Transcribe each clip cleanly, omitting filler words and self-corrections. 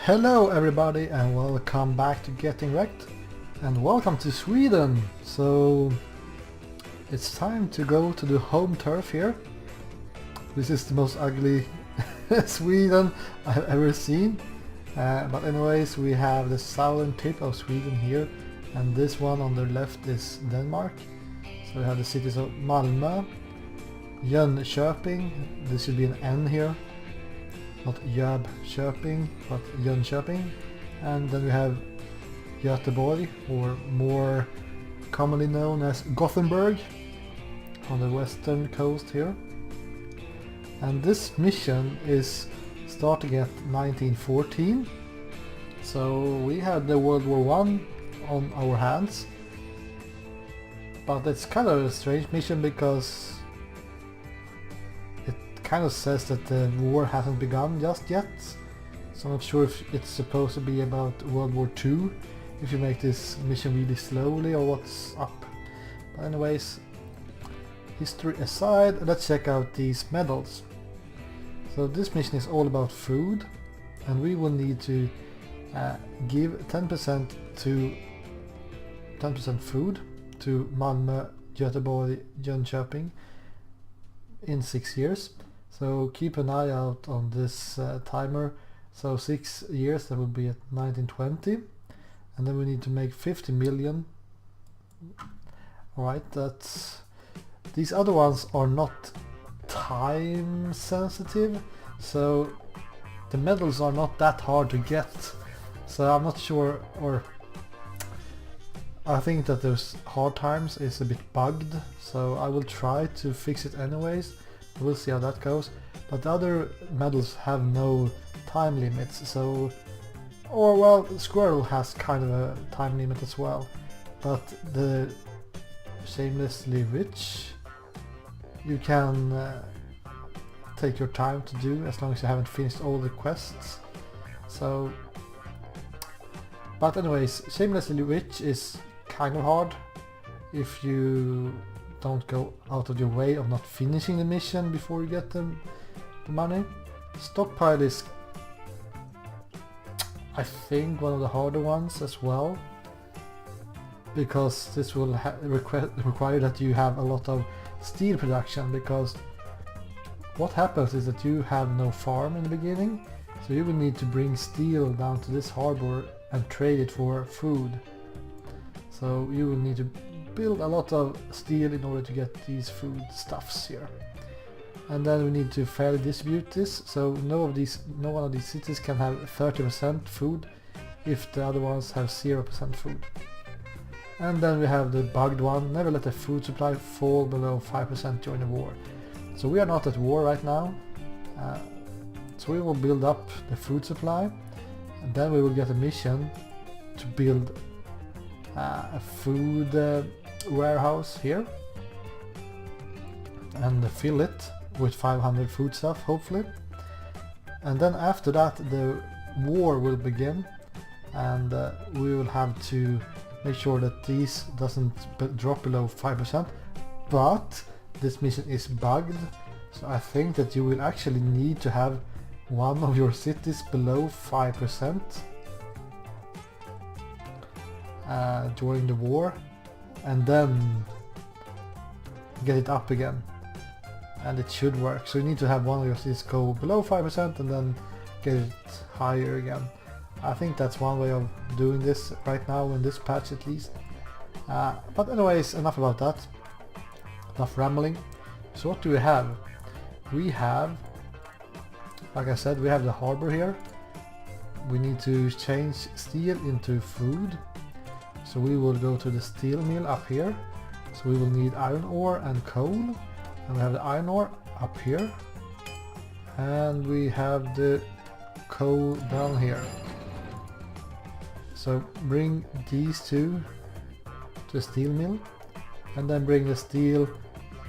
Hello everybody and welcome back to Getting Wrecked and welcome to Sweden. So it's time to go to the home turf here. This is the most ugly Sweden I've ever seen. But anyways, we have the southern tip of Sweden here, and this one on the left is Denmark. So we have the cities of Malmö, Jönköping, this should be an N here. Not Jönköping, but Jönköping. And then we have Göteborg, or more commonly known as Gothenburg, on the western coast here. And this mission is starting at 1914. So we had the World War I on our hands. But it's kind of a strange mission because kind of says that the war hasn't begun just yet, so I'm not sure if it's supposed to be about World War II, if you make this mission really slowly or what's up. But anyways, history aside, let's check out these medals. So this mission is all about food, and we will need to give 10% food to Malmö, Göteborg, Jönköping in 6 years. So keep an eye out on this timer. So 6 years, that will be at 1920, and then we need to make 50 million. Alright, that's... These other ones are not time sensitive, so the medals are not that hard to get. So I'm not sure, or I think that those hard times is a bit bugged, so I will try to fix it anyways. We'll see how that goes. But the other medals have no time limits, so... Or well, Squirrel has kind of a time limit as well. But the Shamelessly Rich, you can take your time to do as long as you haven't finished all the quests. So... But anyways, Shamelessly Rich is kind of hard if you don't go out of your way of not finishing the mission before you get the money. Stockpile is, I think, one of the harder ones as well, because this will require that you have a lot of steel production, because what happens is that you have no farm in the beginning, so you will need to bring steel down to this harbor and trade it for food. So you will need to build a lot of steel in order to get these food stuffs here. And then we need to fairly distribute this, so no one of these cities can have 30% food if the other ones have 0% food. And then we have the bugged one: never let the food supply fall below 5% during the war. So we are not at war right now, so we will build up the food supply, and then we will get a mission to build a food warehouse here and fill it with 500 food stuff, hopefully. And then after that the war will begin, and we will have to make sure that these doesn't drop below 5%. But this mission is bugged, so I think that you will actually need to have one of your cities below 5% during the war, and then get it up again, and it should work. So you need to have one of your cities go below 5% and then get it higher again. I think that's one way of doing this right now in this patch at least. But anyways, enough about that, enough rambling. So what do we have? We have, like I said, we have the harbor here. We need to change steel into food, so we will go to the steel mill up here. So we will need iron ore and coal, and we have the iron ore up here, and we have the coal down here. So bring these two to the steel mill, and then bring the steel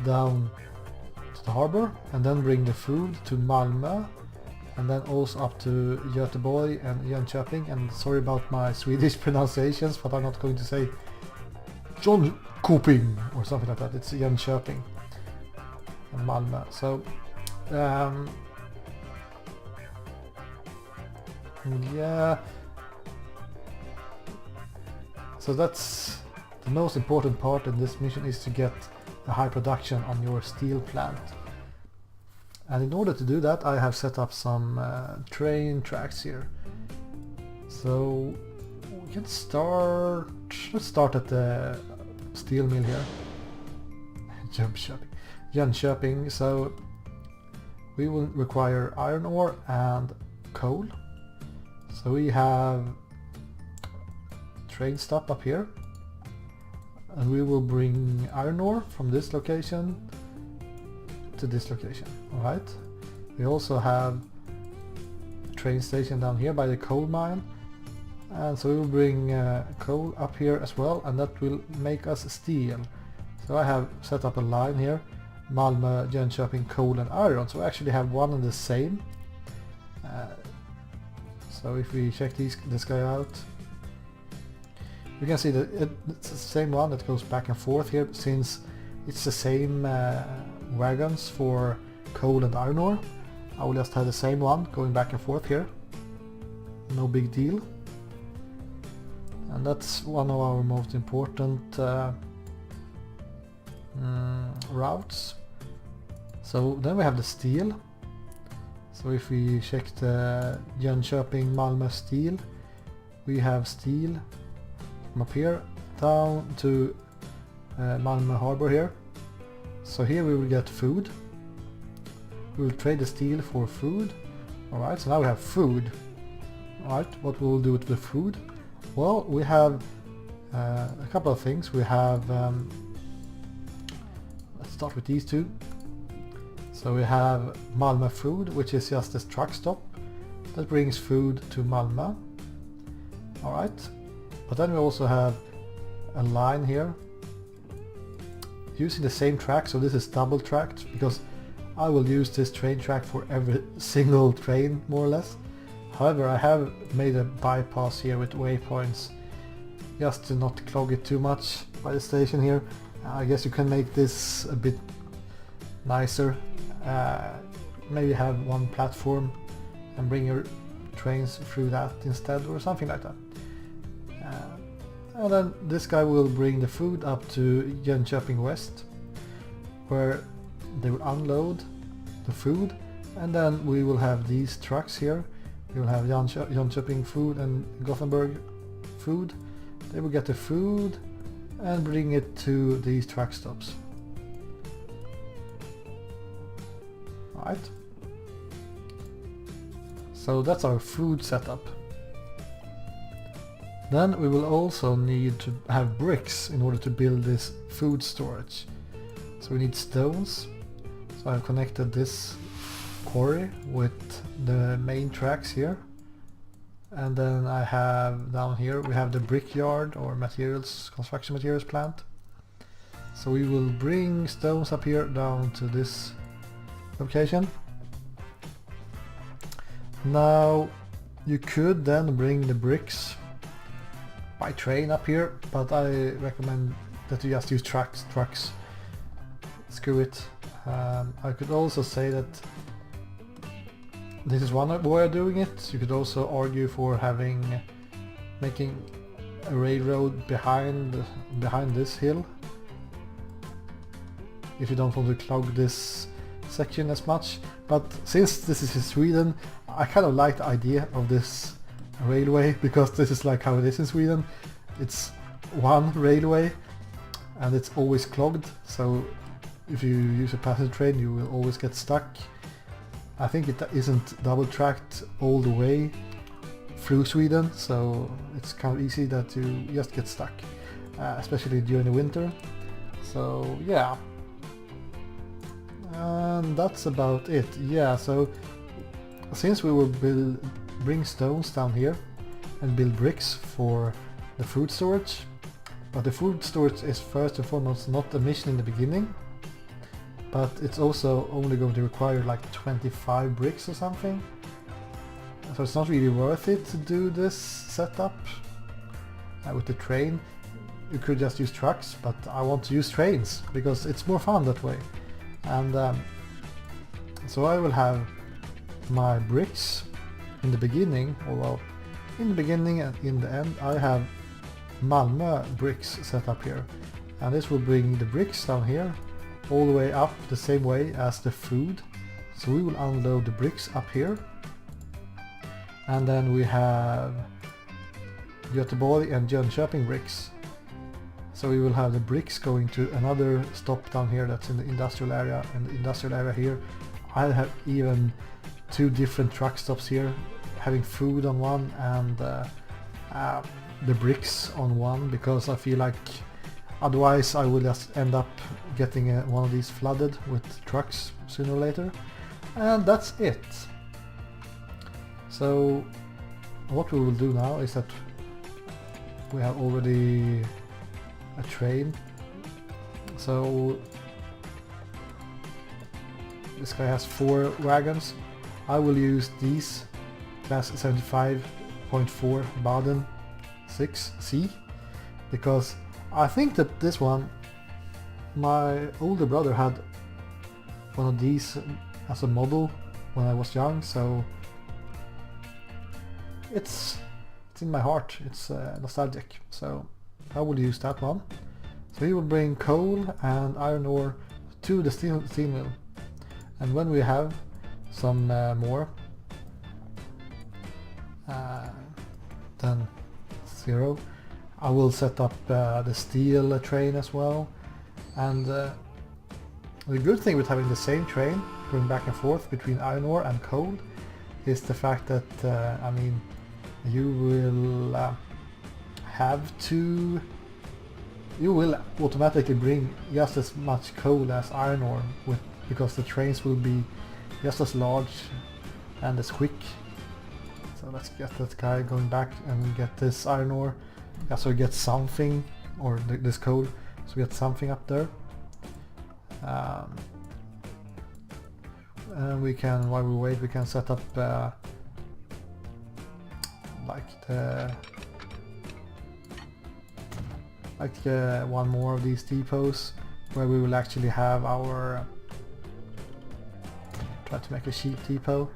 down to the harbor, and then bring the food to Malmö, and then also up to Göteborg and Jönköping. And sorry about my Swedish pronunciations, but I'm not going to say Jönköping or something like that. It's Jönköping and Malmö. So Yeah. So that's the most important part in this mission, is to get a high production on your steel plant. And in order to do that, I have set up some train tracks here. So we can start. Let's start at the steel mill here. Jönköping. So we will require iron ore and coal. So we have train stop up here, and we will bring iron ore from this location to this location. Alright. We also have a train station down here by the coal mine, and so we will bring coal up here as well, and that will make us steel. So I have set up a line here, Malmö, Jönköping, coal and iron, so we actually have one and the same. So if we check this guy out, we can see that it's the same one that goes back and forth here, since it's the same wagons for coal and iron ore. I will just have the same one going back and forth here. No big deal. And that's one of our most important routes. So then we have the steel. So if we check the Jönköping Malmö steel, we have steel from up here down to Malmö harbor here. So here we will get food. We will trade the steel for food. Alright, so now we have food. Alright, what we will do with the food? Well, we have a couple of things. We have, let's start with these two. So we have Malmö food, which is just this truck stop that brings food to Malmö. Alright, but then we also have a line here using the same track. So this is double tracked because I will use this train track for every single train, more or less. However, I have made a bypass here with waypoints just to not clog it too much by the station here. I guess you can make this a bit nicer. Maybe have one platform and bring your trains through that instead, or something like that. And then this guy will bring the food up to Jönköping West, where they will unload the food, and then we will have these trucks here. We will have Jönköping food and Gothenburg food. They will get the food and bring it to these truck stops. Right. So that's our food setup. Then we will also need to have bricks in order to build this food storage. So we need stones. So I've connected this quarry with the main tracks here. And then I have down here, we have the brickyard or construction materials plant. So we will bring stones up here down to this location. Now you could then bring the bricks by train up here, but I recommend that you just use trucks. Screw it. I could also say that this is one way of doing it. You could also argue for making a railroad behind this hill, if you don't want to clog this section as much. But since this is in Sweden, I kind of like the idea of this railway, because this is like how it is in Sweden. It's one railway and it's always clogged, so if you use a passenger train you will always get stuck. I think it isn't double tracked all the way through Sweden, so it's kind of easy that you just get stuck, especially during the winter. So yeah, and that's about it. Yeah, so since we will bring stones down here and build bricks for the food storage, but the food storage is first and foremost not a mission in the beginning, but it's also only going to require like 25 bricks or something, so it's not really worth it to do this setup with the train. You could just use trucks, but I want to use trains because it's more fun that way. And so I will have my bricks in the beginning, although in the beginning and in the end, I have Malmö bricks set up here, and this will bring the bricks down here all the way up the same way as the food. So we will unload the bricks up here, and then we have Göteborg and Jönköping bricks. So we will have the bricks going to another stop down here that's in the industrial area, and the industrial area here I have even 2 different truck stops here, having food on one and the bricks on one, because I feel like otherwise I will just end up getting one of these flooded with trucks sooner or later. And that's it. So what we will do now is that we have already a train. So this guy has 4 wagons. I will use these class 75.4 Baden 6C, because I think that this one, my older brother had one of these as a model when I was young, so it's in my heart, it's nostalgic, so I will use that one. So he will bring coal and iron ore to the steel mill, and when we have some more than 0, I will set up the steel train as well. And the good thing with having the same train going back and forth between iron ore and coal is the fact that I mean, you will you will automatically bring just as much coal as iron ore because the trains will be just as large and as quick. So let's get that guy going back and get this iron ore. Yeah, so we get something, or this coal, so we get something up there. And we can, while we wait, we can set up one more of these depots where we will actually have our try to make a cheap depot.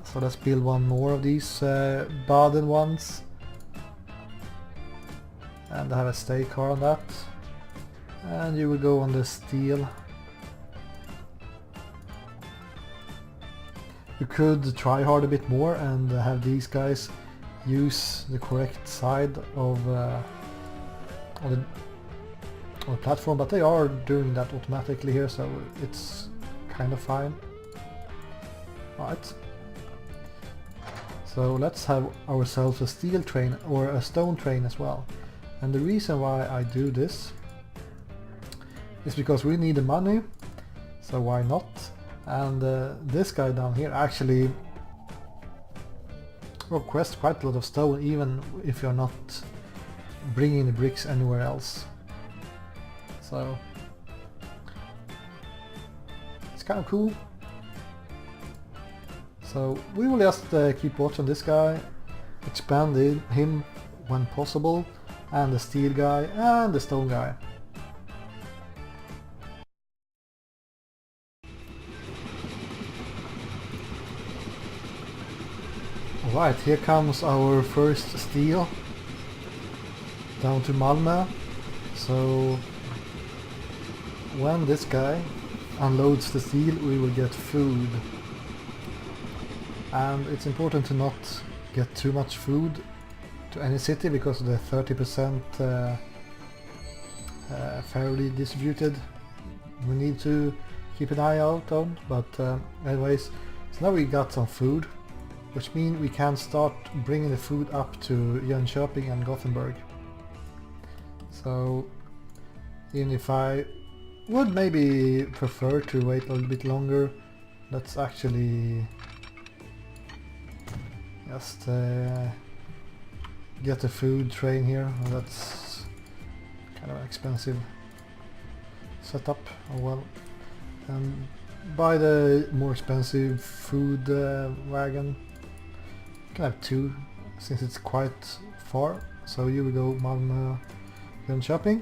So let's build one more of these Baden ones, and I have a stay car on that, and you will go on the steel. You could try hard a bit more and have these guys use the correct side of the platform, but they are doing that automatically here, so it's kind of fine. Right. So let's have ourselves a steel train or a stone train as well. And the reason why I do this is because we need the money, so why not? And this guy down here actually requests quite a lot of stone, even if you're not bringing the bricks anywhere else. So it's kind of cool. So we will just keep watching this guy, expand him when possible, and the steel guy and the stone guy. Alright, here comes our first steel down to Malmö. So when this guy unloads the steel, we will get food. And it's important to not get too much food to any city because of the 30% fairly distributed. We need to keep an eye out on, but anyways, so now we got some food, which means we can start bringing the food up to Jönköping and Gothenburg. So even if I would maybe prefer to wait a little bit longer, let's actually just get a food train here. That's kind of an expensive setup. Oh well. And buy the more expensive food wagon. You can have 2 since it's quite far. So you will go Malmö, Jönköping.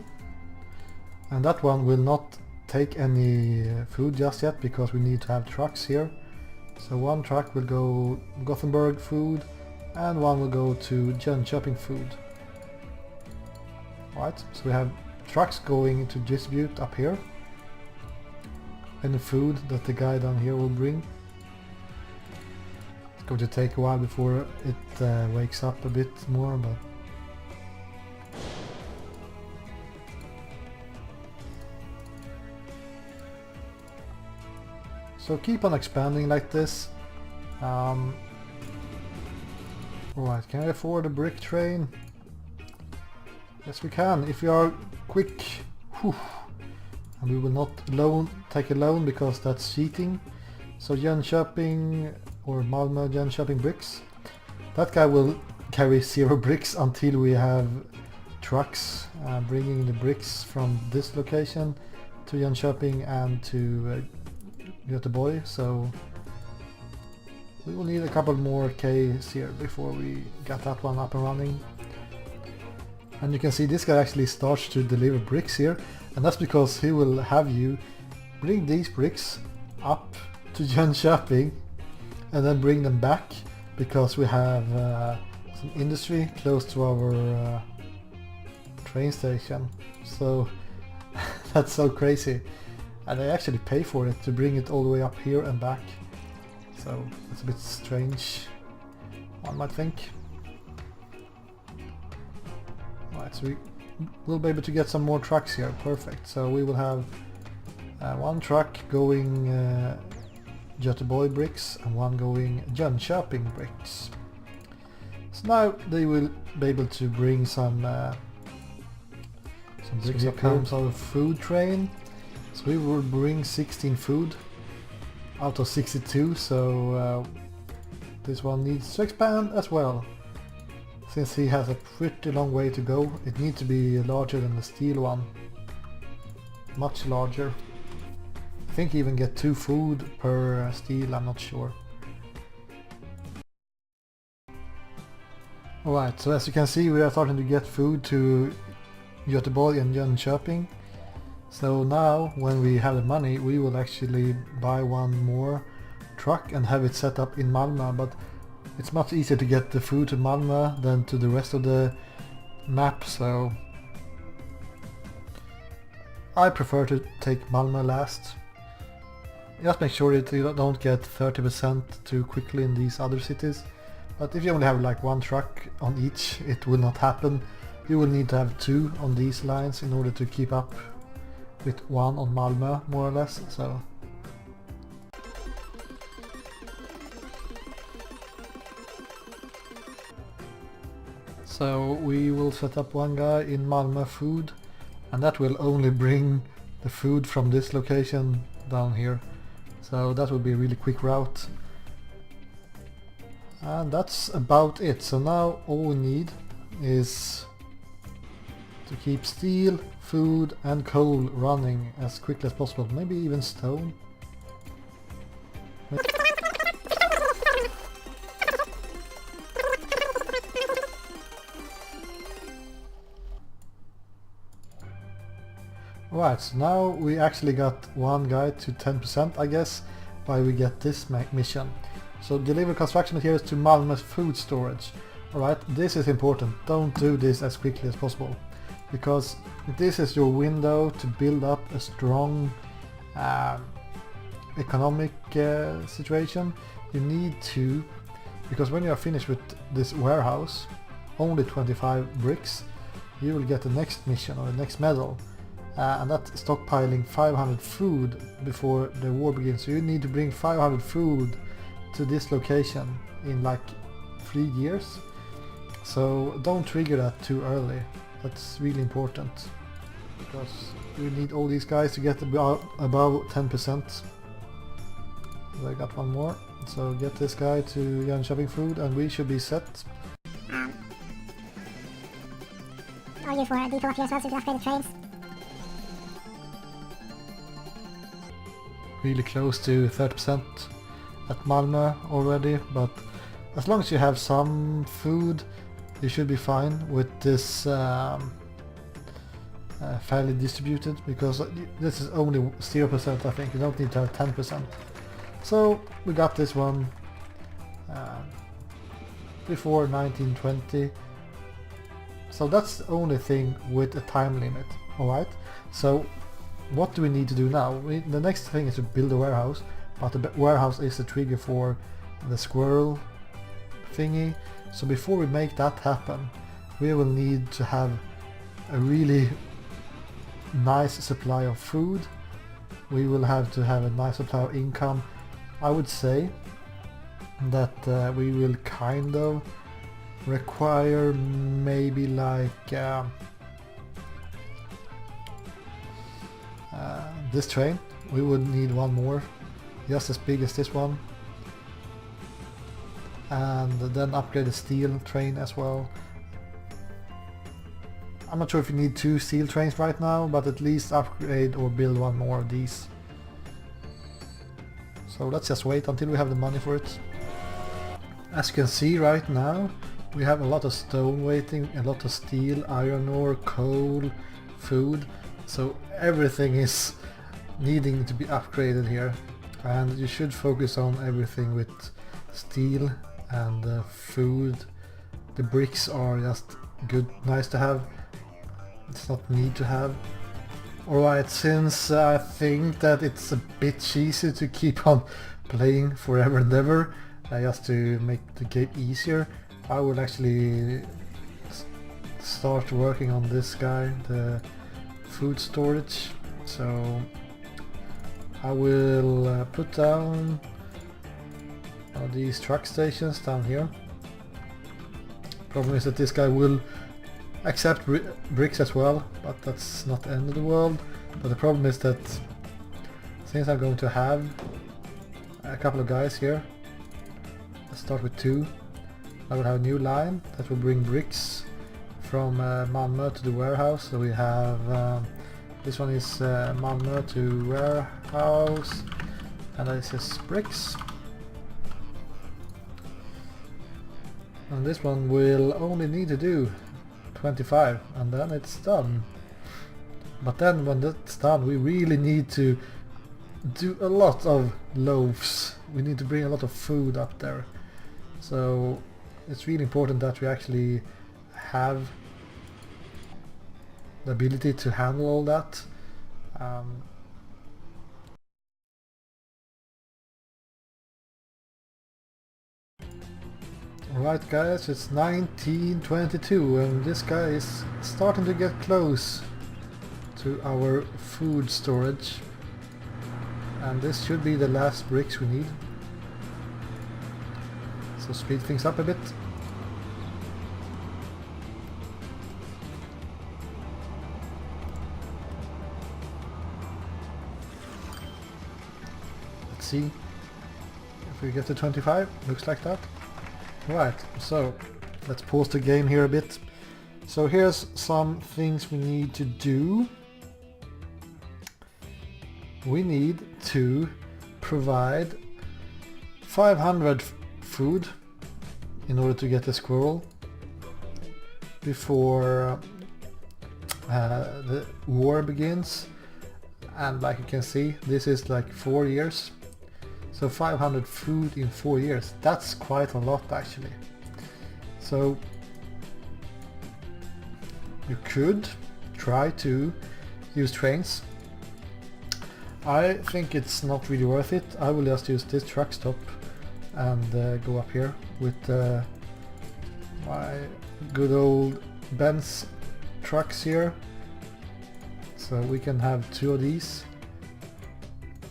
And that one will not take any food just yet because we need to have trucks here. So one truck will go Gothenburg food and one will go to Jönköping food. Alright, so we have trucks going to distribute up here. And the food that the guy down here will bring. It's going to take a while before it wakes up a bit more, but... So keep on expanding like this. Alright, can I afford a brick train? Yes we can, if we are quick. Whew. And we will not take a loan because that's cheating. So Jönköping or Malmö Jönköping bricks. That guy will carry 0 bricks until we have trucks bringing the bricks from this location to Jönköping and to Göteborg. So we will need a couple more Ks here before we get that one up and running. And you can see this guy actually starts to deliver bricks here, and that's because he will have you bring these bricks up to Jönköping and then bring them back, because we have some industry close to our train station. So that's so crazy, and I actually pay for it to bring it all the way up here and back. So it's a bit strange, one might think. Right, so we will be able to get some more trucks here. Perfect. So we will have one truck going Göteborg bricks and one going Jönköping bricks. So now they will be able to bring some bricks up here. Our food train. So we will bring 16 food out of 62. So this one needs to expand as well. Since he has a pretty long way to go, it needs to be larger than the steel one. Much larger. I think you even get 2 food per steel, I'm not sure. Alright, so as you can see we are starting to get food to Göteborg and Jönköping. So now when we have the money we will actually buy one more truck and have it set up in Malmö, but it's much easier to get the food to Malmö than to the rest of the map, so I prefer to take Malmö last. Just make sure that you don't get 30% too quickly in these other cities. But if you only have like one truck on each, it will not happen. You will need to have 2 on these lines in order to keep up with 1 on Malmö, more or less. So we will set up one guy in Malmö food, and that will only bring the food from this location down here. So that will be a really quick route. And that's about it. So now all we need is to keep steel, food and coal running as quickly as possible. Maybe even stone. Right, so now we actually got one guy to 10%, I guess, by we get this mission. So deliver construction materials to Malmö's food storage. Alright, this is important. Don't do this as quickly as possible, because this is your window to build up a strong economic situation. You need to, because when you are finished with this warehouse, only 25 bricks, you will get the next mission or the next medal. And that's stockpiling 500 food before the war begins. So you need to bring 500 food to this location in like 3 years. So don't trigger that too early. That's really important, because you need all these guys to get above 10%. So I got one more. So get this guy to Jönköping food and we should be set. Argue for depot up here as well so you can upgrade the trains. Really close to 30% at Malmö already, but as long as you have some food you should be fine with this fairly distributed, because this is only 0%. I think you don't need to have 10%. So we got this one before 1920. So that's the only thing with a time limit. Alright, so what do we need to do now? The next thing is to build a warehouse, but the warehouse is the trigger for the squirrel thingy. So before we make that happen, we will need to have a really nice supply of food. We will have to have a nice supply of income. I would say that we will kind of require maybe like this train. We would need one more, just as big as this one, and then upgrade the steel train as well. I'm not sure if you need 2 steel trains right now, but at least upgrade or build one more of these. So let's just wait until we have the money for it. As you can see right now, we have a lot of stone waiting, a lot of steel, iron ore, coal, food. So everything is needing to be upgraded here. And you should focus on everything with steel and food. The bricks are just good, nice to have. It's not need to have. Alright, since I think that it's a bit cheesy to keep on playing forever and ever, just to make the game easier, I will actually start working on this guy, the food storage. So I will put down these truck stations down here. Problem is that this guy will accept bricks as well, but that's not the end of the world. But the problem is that since I'm going to have a couple of guys here, let's start with 2. I will have a new line that will bring bricks from Malmö to the warehouse. So we have this one is Malmö to warehouse, and this is bricks. And this one will only need to do 25, and then it's done. But then when that's done, we really need to do a lot of loaves. We need to bring a lot of food up there. So it's really important that we actually have the ability to handle all that. Alright guys, it's 1922 and this guy is starting to get close to our food storage. And this should be the last bricks we need. So speed things up a bit. Let's see if we get to 25. Looks like that. Right, so let's pause the game here a bit. So here's some things we need to do. We need to provide 500 food in order to get the squirrel before the war begins. And like you can see, this is like 4 years. So 500 food in 4 years, that's quite a lot actually. So you could try to use trains. I think it's not really worth it. I will just use this truck stop and go up here with my good old Benz trucks here. So we can have 2 of these,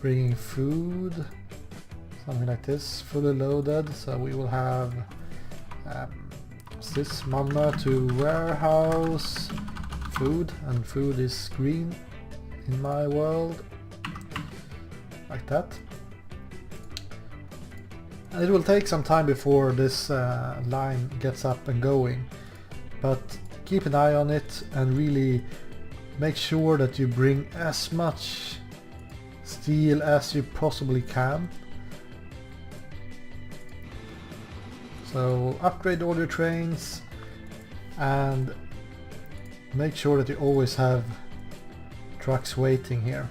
bringing food. Something like this, fully loaded. So we will have this Malmö to warehouse, food, and food is green in my world, like that. And it will take some time before this line gets up and going, but keep an eye on it and really make sure that you bring as much steel as you possibly can. So upgrade all your trains and make sure that you always have trucks waiting here.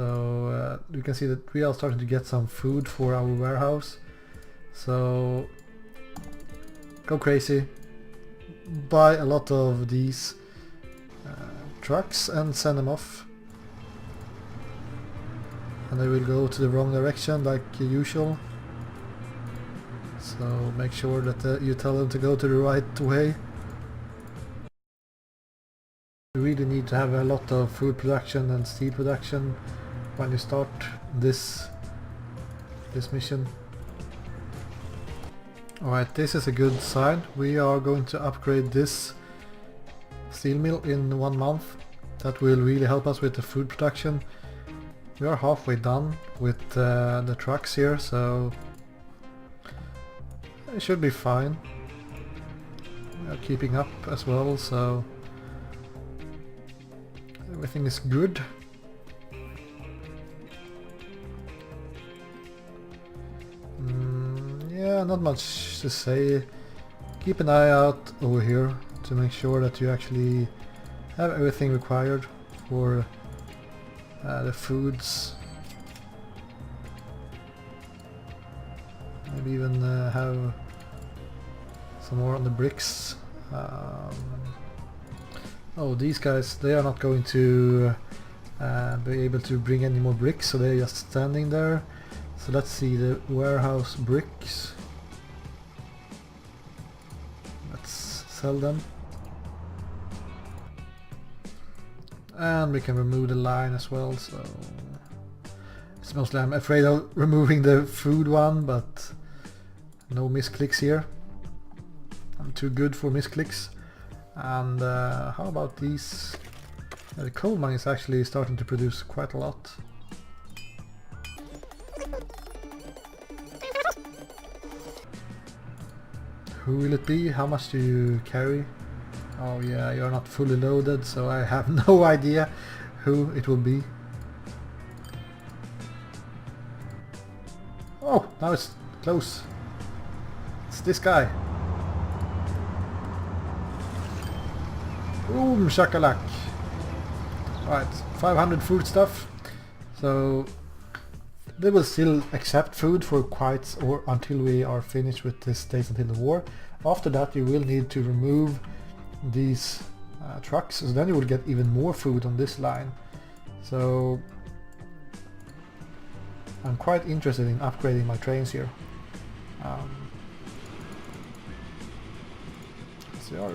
So you can see that we are starting to get some food for our warehouse. So go crazy, buy a lot of these trucks and send them off. And they will go to the wrong direction like usual. So make sure that you tell them to go to the right way. You really need to have a lot of food production and steel production when you start this mission. Alright, this is a good sign. We are going to upgrade this steel mill in 1 month. That will really help us with the food production. We are halfway done with the trucks here, so it should be fine. We are keeping up as well, so everything is good. Yeah, not much to say. Keep an eye out over here to make sure that you actually have everything required for the foods. Maybe even have some more on the bricks. Oh, these guys, they are not going to be able to bring any more bricks, so they're just standing there. So let's see the warehouse bricks. Let's sell them. And we can remove the line as well, so it's mostly I'm afraid of removing the food one, but no misclicks here. I'm too good for misclicks. And how about these? The coal mine is actually starting to produce quite a lot. Who will it be? How much do you carry? Oh yeah, you're not fully loaded, so I have no idea who it will be. Oh, now it's close. It's this guy. Boom, shakalak. Alright, 500 food stuff. So they will still accept food for quite or until we are finished with this Days Until the War. After that you will need to remove these trucks, so then you will get even more food on this line. So I'm quite interested in upgrading my trains here. They are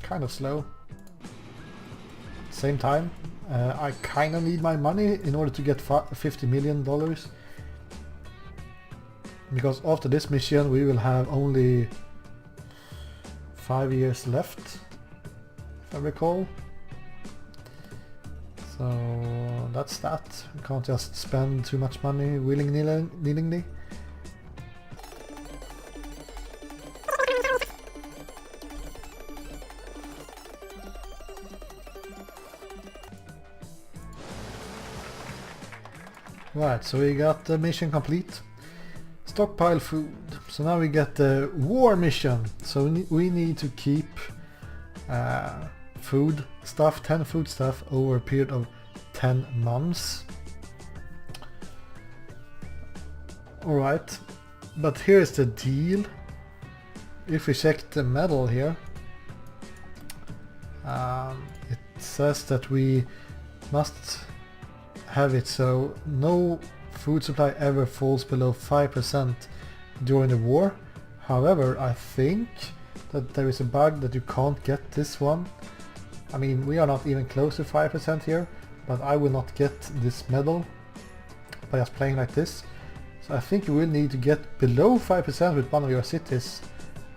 kind of slow. Same time, I kind of need my money in order to get $50 million, because after this mission we will have only 5 years left, if I recall. So that's that. We can't just spend too much money willingly. Right, so we got the mission complete. Stockpile food. So now we get the war mission. So we need to keep food stuff, 10 food stuff over a period of 10 months. Alright, but here's the deal. If we check the medal here, it says that we must have it so no food supply ever falls below 5% during the war. However, I think that there is a bug that you can't get this one. I mean, we are not even close to 5% here, but I will not get this medal by just playing like this. So I think you will need to get below 5% with one of your cities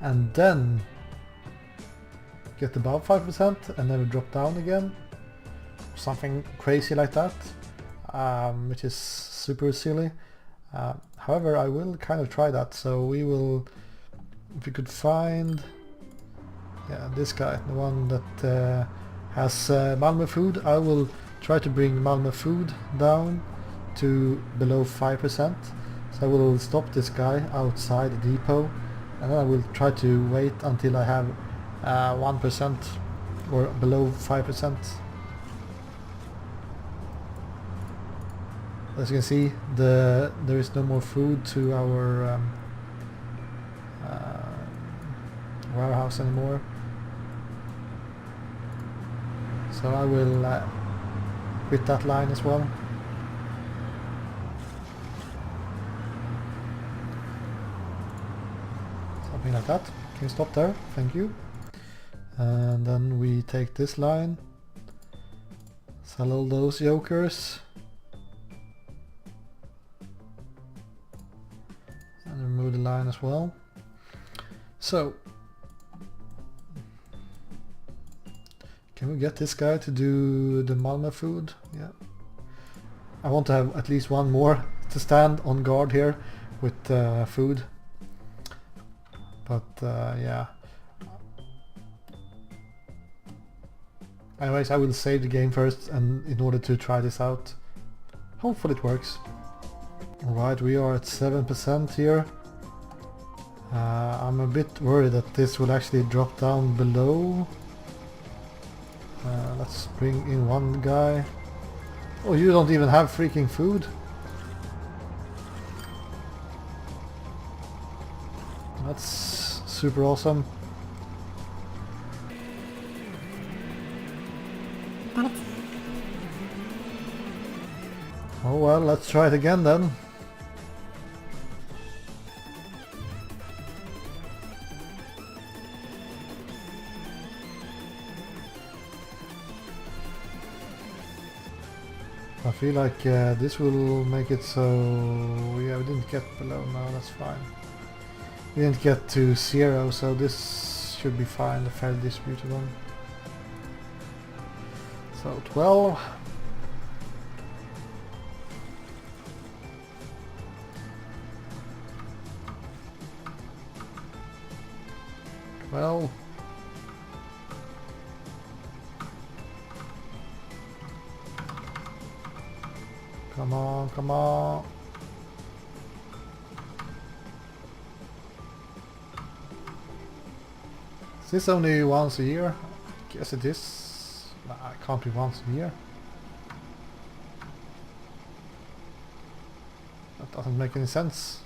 and then get above 5% and then drop down again. Something crazy like that. Which is super silly. However, I will kind of try that, so we will, if we could find, yeah, this guy, the one that has Malmö food, I will try to bring Malmö food down to below 5%. So I will stop this guy outside the depot, and then I will try to wait until I have 1% or below 5%. As you can see, there is no more food to our warehouse anymore. So I will quit that line as well. Something like that. Can you stop there? Thank you. And then we take this line, sell all those jokers, and remove the line as well. So, can we get this guy to do the Malmö food? Yeah. I want to have at least one more to stand on guard here with food. But yeah. Anyways, I will save the game first and in order to try this out. Hopefully it works. Alright, we are at 7% here. I'm a bit worried that this will actually drop down below. Let's bring in one guy. Oh, you don't even have freaking food? That's super awesome. Damn it. Oh well, let's try it again then. I feel like this will make it so... yeah, we didn't get below, no, that's fine. We didn't get to 0, so this should be fine, the fairly distributed one. So 12. Well, come on, come on. Is this only once a year? I guess it is. Nah, it can't be once a year. That doesn't make any sense.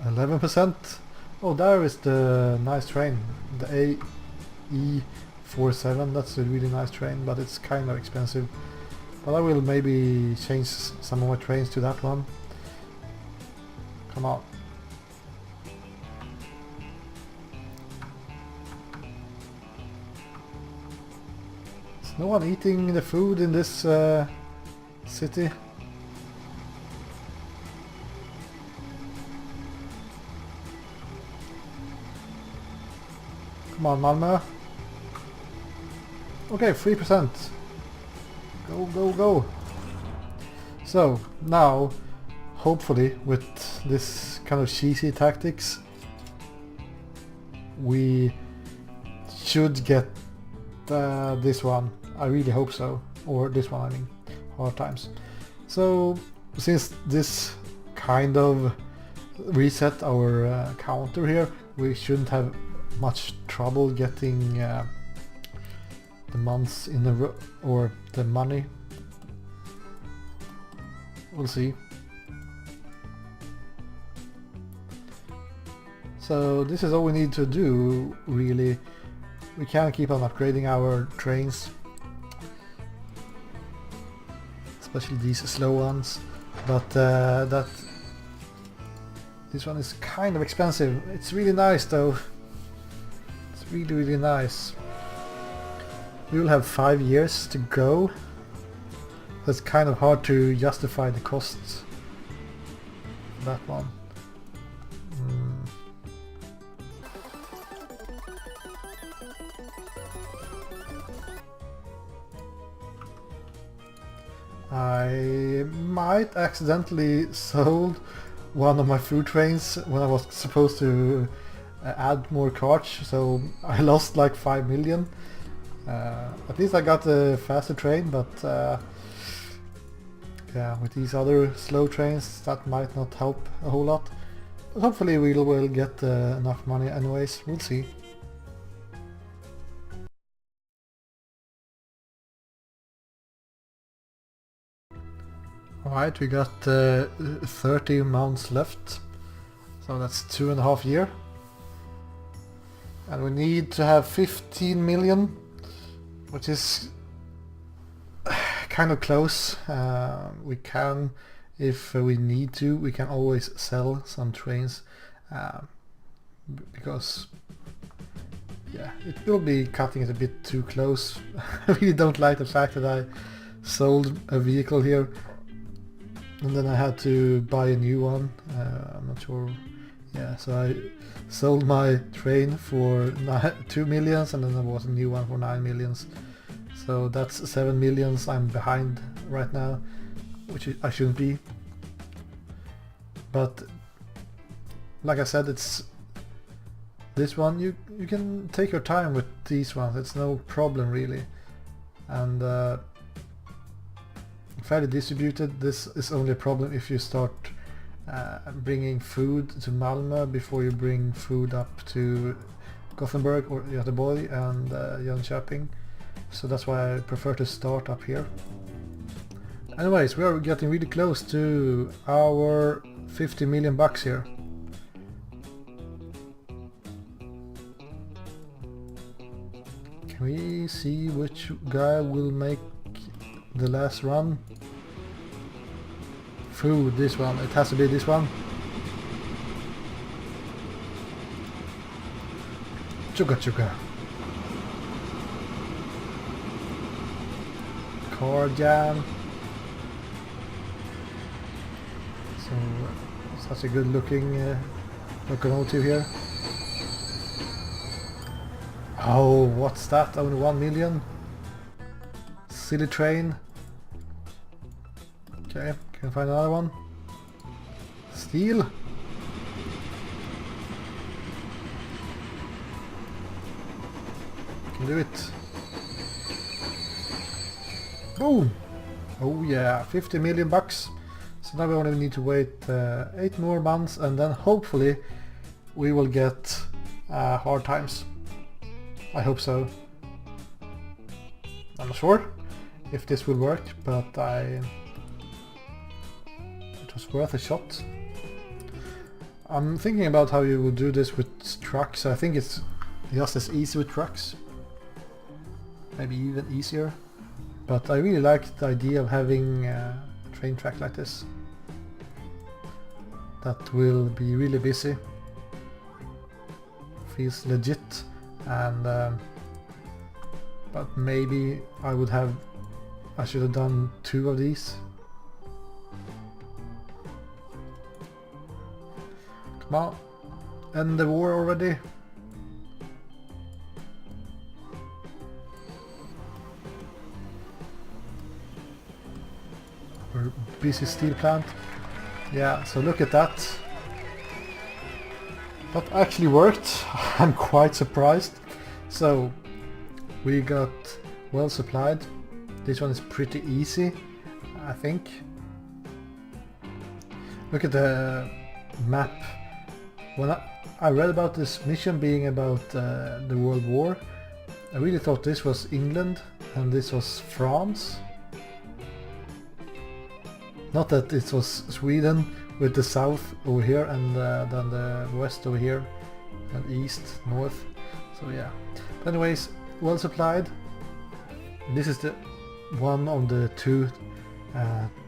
%. Oh, there is the nice train. The AE47. That's a really nice train, but it's kind of expensive. But I will maybe change some more trains to that one. Come on. Is no one eating the food in this city? Come on, Malmö. Okay, 3%. Go, go, go. So, now, hopefully, with this kind of cheesy tactics, we should get this one. I really hope so. Or this one, I mean. Hard times. So, since this kind of reset our counter here, we shouldn't have much trouble getting the months in a row, or the money. We'll see. So this is all we need to do, really. We can keep on upgrading our trains, especially these slow ones, but this one is kind of expensive. It's really nice though. It's really, really nice. We will have 5 years to go. That's kind of hard to justify the costs for that one. I might accidentally sold one of my food trains when I was supposed to add more carts, so I lost like 5 million. At least I got a faster train, but yeah, with these other slow trains that might not help a whole lot. But hopefully we will get enough money anyways, we'll see. Alright, we got 30 months left, so that's 2.5 years. And we need to have 15 million, which is kind of close. We can, if we need to, we can always sell some trains, because yeah, it will be cutting it a bit too close. I really don't like the fact that I sold a vehicle here and then I had to buy a new one. I'm not sure. Yeah, so I sold my train for 2 millions and then I bought a new one for 9 millions. So that's 7 millions I'm behind right now, which I shouldn't be. But like I said, it's this one, you can take your time with these ones, it's no problem really. And fairly distributed. This is only a problem if you start bringing food to Malmö before you bring food up to Gothenburg or Göteborg and Jönköping. So that's why I prefer to start up here. Anyways, we are getting really close to our 50 million bucks here. Can we see which guy will make the last run? Food, this one. It has to be this one. Chuka chuka. Car jam. So such a good looking locomotive here. Oh, what's that? Only 1 million? Silly train. Okay, can I find another one? Steel. Can do it. Boom! Oh yeah, 50 million bucks. So now we only need to wait 8 more months and then hopefully we will get hard times. I hope so. I'm not sure if this will work, but it was worth a shot. I'm thinking about how you will do this with trucks. I think it's just as easy with trucks. Maybe even easier. But I really like the idea of having a train track like this. That will be really busy. Feels legit. And but maybe I should have done 2 of these. Come on, end the war already. We're busy steel plant. Yeah, so look at that. That actually worked. I'm quite surprised. So we got well supplied. This one is pretty easy, I think. Look at the map. When I read about this mission being about the World War, I really thought this was England and this was France. Not that it was Sweden with the south over here and then the west over here and east, north. So yeah. But anyways, well supplied. This is the one of the 2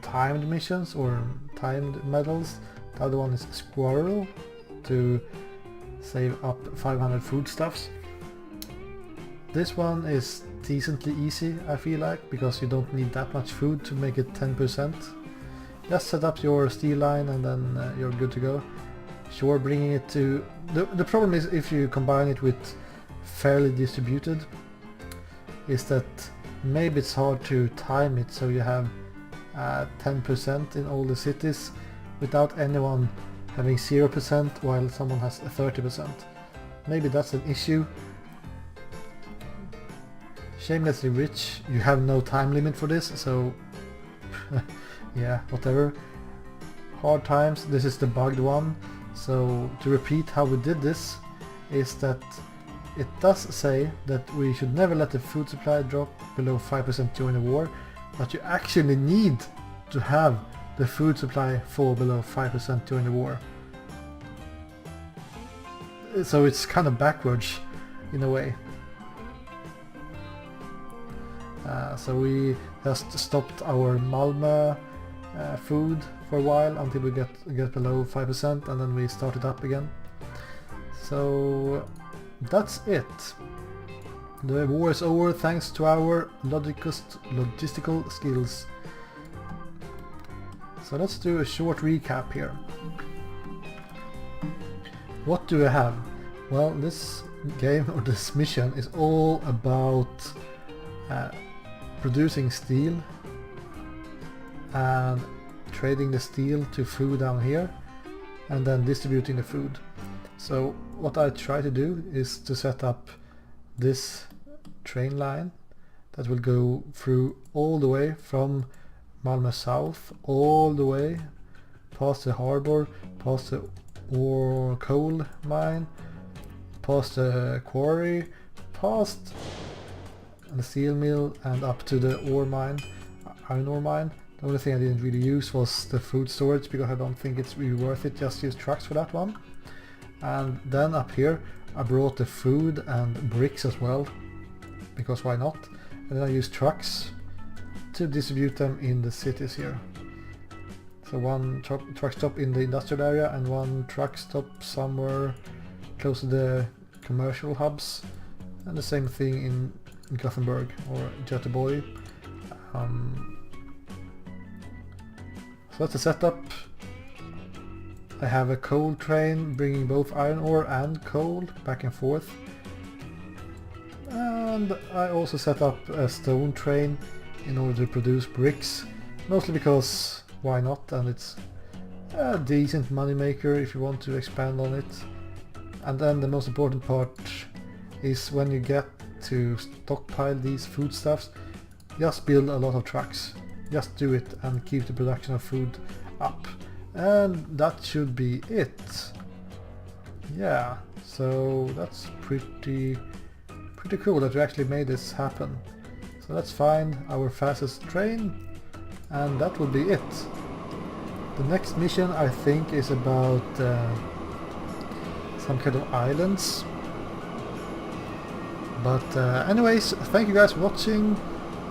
timed missions or timed medals. The other one is Squirrel to save up 500 foodstuffs. This one is decently easy, I feel like, because you don't need that much food to make it 10%. Just set up your steel line and then you're good to go. Sure, bringing it to... The problem is if you combine it with fairly distributed, is that maybe it's hard to time it so you have 10% in all the cities without anyone having 0% while someone has 30%. Maybe that's an issue. Shamelessly rich, you have no time limit for this, so yeah, whatever. Hard times, this is the bugged one. So to repeat how we did this is that it does say that we should never let the food supply drop below 5% during the war, but you actually need to have the food supply fall below 5% during the war. So it's kind of backwards in a way. So we just stopped our Malmö food for a while until we get below 5%, and then we started up again. So that's it. The war is over thanks to our logistical skills. So let's do a short recap here. What do I have? Well, this game or this mission is all about producing steel and trading the steel to food down here and then distributing the food. So what I try to do is to set up this train line that will go through all the way from Malmö South, all the way past the harbor, past the ore coal mine, past the quarry, past the steel mill, and up to the ore mine, iron ore mine. The only thing I didn't really use was the food storage, because I don't think it's really worth it just to use trucks for that one. And then up here I brought the food and bricks as well, because why not? And then I used trucks to distribute them in the cities here. So one truck stop in the industrial area and one truck stop somewhere close to the commercial hubs, and the same thing in Gothenburg or Göteborg. So that's the setup. I have a coal train bringing both iron ore and coal back and forth, and I also set up a stone train in order to produce bricks, mostly because why not, and it's a decent money maker if you want to expand on it. And then the most important part is when you get to stockpile these foodstuffs, just build a lot of trucks. Just do it and keep the production of food up. And that should be it. Yeah, so that's pretty cool that we actually made this happen. So let's find our fastest train, and that will be it. The next mission I think is about some kind of islands. But anyways, thank you guys for watching,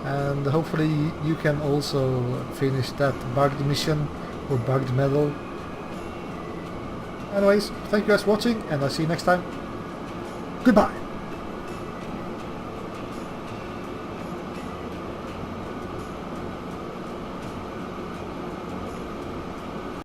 and hopefully you can also finish that bugged mission or bugged medal. Anyways, thank you guys for watching, and I'll see you next time. Goodbye!